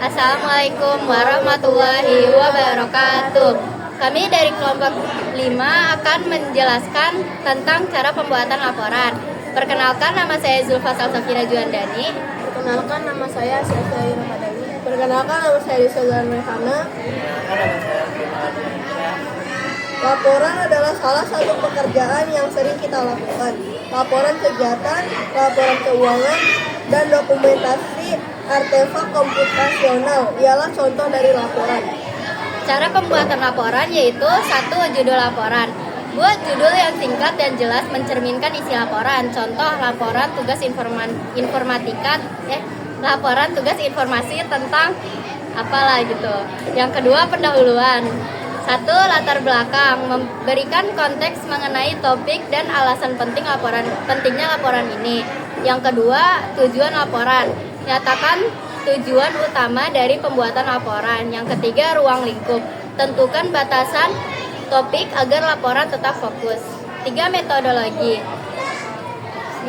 Assalamualaikum warahmatullahi wabarakatuh. Kami dari kelompok 5 akan menjelaskan tentang cara pembuatan laporan. Perkenalkan, nama saya Zulfa Salsafira Juandani. Perkenalkan, nama saya Syafi'i Ramadhani. Perkenalkan, nama saya Rizal Rehana. Laporan adalah salah satu pekerjaan yang sering kita lakukan. Laporan kegiatan, laporan keuangan, dan dokumentasi artefak komputasional ialah contoh dari laporan. Cara pembuatan laporan yaitu 1. Judul laporan. Buat judul yang singkat dan jelas mencerminkan isi laporan. Contoh laporan tugas laporan tugas informasi tentang apalah gitu. Yang kedua, pendahuluan. 1. Latar belakang, memberikan konteks mengenai topik dan alasan pentingnya laporan ini. Yang kedua, tujuan laporan. Nyatakan tujuan utama dari pembuatan laporan. Yang ketiga, ruang lingkup. Tentukan batasan topik agar laporan tetap fokus. 3. Metodologi,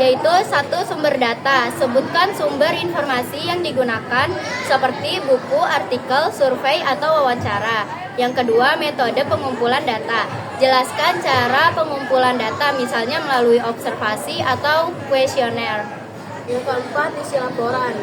yaitu 1. Sumber data. Sebutkan sumber informasi yang digunakan seperti buku, artikel, survei, atau wawancara. Yang kedua, metode pengumpulan data. Jelaskan cara pengumpulan data, misalnya melalui observasi atau kuesioner. Yang keempat, isi laporan.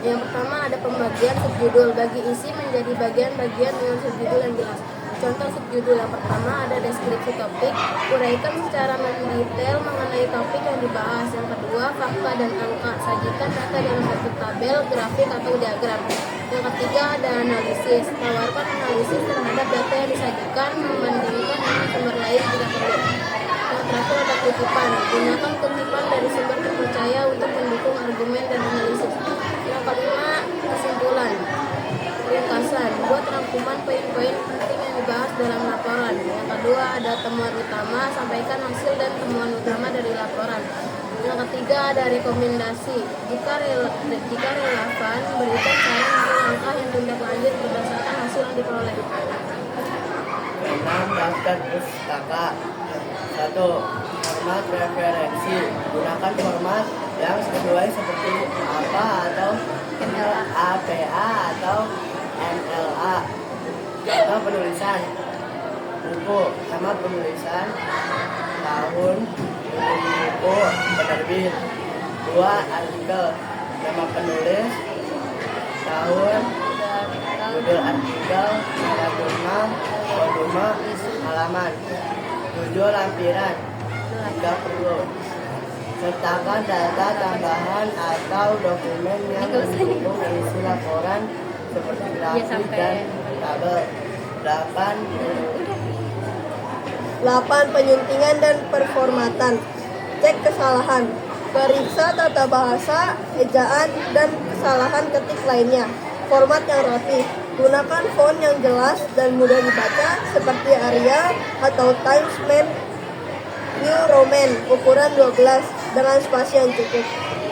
Yang pertama ada pembagian subjudul. Bagi isi menjadi bagian-bagian dengan subjudul yang jelas. Contoh subjudul yang pertama ada deskripsi topik. Uraikan secara mendetail mengenai topik yang dibahas. Yang kedua, fakta dan angka. Sajikan data dalam bentuk tabel, grafik, atau diagram. Yang ketiga ada analisis. Tawarkan analisis terhadap data yang disajikan, membandingkan dengan sumber lain jika perlu. Yang terakhir ada kutipan. Gunakan kutipan dari sumber terpercaya untuk mendukung argumen dan analisis. Yang kelima, kesimpulan. Ringkasan. Buat rangkuman poin-poin penting yang dibahas dalam laporan. Yang kedua ada temuan utama. Sampaikan hasil dan temuan utama dari laporan. Yang ketiga ada rekomendasi. Jika relevan, berikan saran untuk langkah yang tindak lanjut berdasarkan hasil yang diperoleh. 6. Daftar pustaka. 1. Format referensi. Gunakan format yang sesuai seperti APA atau APA atau MLA. Contoh penulisan: buku, nama penulisan, tahun, buku, penerbit. 2. Artikel, nama penulis, tahun, judul artikel, jurnal, volume, halaman. 7. Lampiran, jika perlu. Sertakan data tambahan atau dokumen yang mendukung isi laporan seperti grafik dan tabel. 8. Penyuntingan dan performatan. Cek kesalahan. Periksa tata bahasa, ejaan, dan kesalahan ketik lainnya. Format yang rapi. Gunakan font yang jelas dan mudah dibaca seperti Arial atau Times New Roman ukuran 12 dengan spasi yang cukup.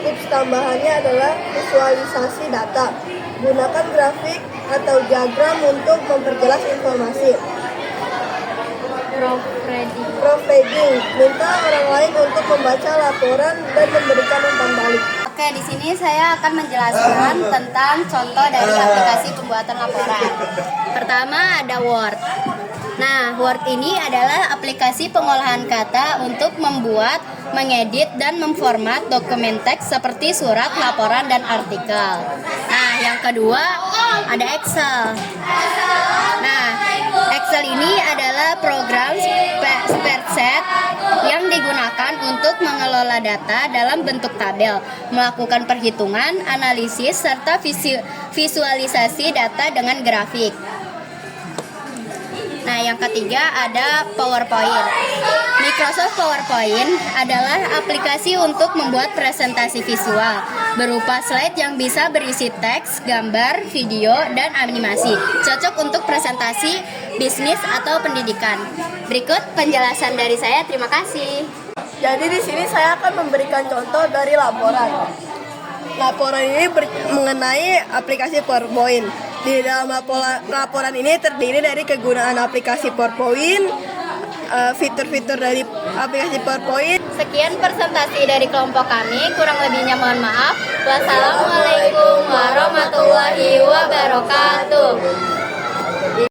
Tips tambahannya adalah visualisasi data. Gunakan grafik atau diagram untuk memperjelas informasi. Proofreading. Minta orang lain untuk membaca laporan dan memberikan umpan balik. Oke, di sini saya akan menjelaskan tentang contoh dari aplikasi pembuatan laporan. Pertama ada Word. Nah, Word ini adalah aplikasi pengolahan kata untuk membuat, mengedit, dan memformat dokumen teks seperti surat, laporan, dan artikel. Nah, yang kedua ada Excel. Nah, Excel ini adalah program spreadsheet yang digunakan untuk mengelola data dalam bentuk tabel, melakukan perhitungan, analisis, serta visualisasi data dengan grafik. Nah, yang ketiga ada PowerPoint. Microsoft PowerPoint adalah aplikasi untuk membuat presentasi visual berupa slide yang bisa berisi teks, gambar, video, dan animasi. Cocok untuk presentasi bisnis atau pendidikan. Berikut penjelasan dari saya. Terima kasih. Jadi di sini saya akan memberikan contoh dari laporan. Laporan ini mengenai aplikasi PowerPoint. Di dalam laporan ini terdiri dari kegunaan aplikasi PowerPoint, fitur-fitur dari aplikasi PowerPoint. Sekian presentasi dari kelompok kami. Kurang lebihnya mohon maaf. Wassalamualaikum warahmatullahi wabarakatuh. wabarakatuh.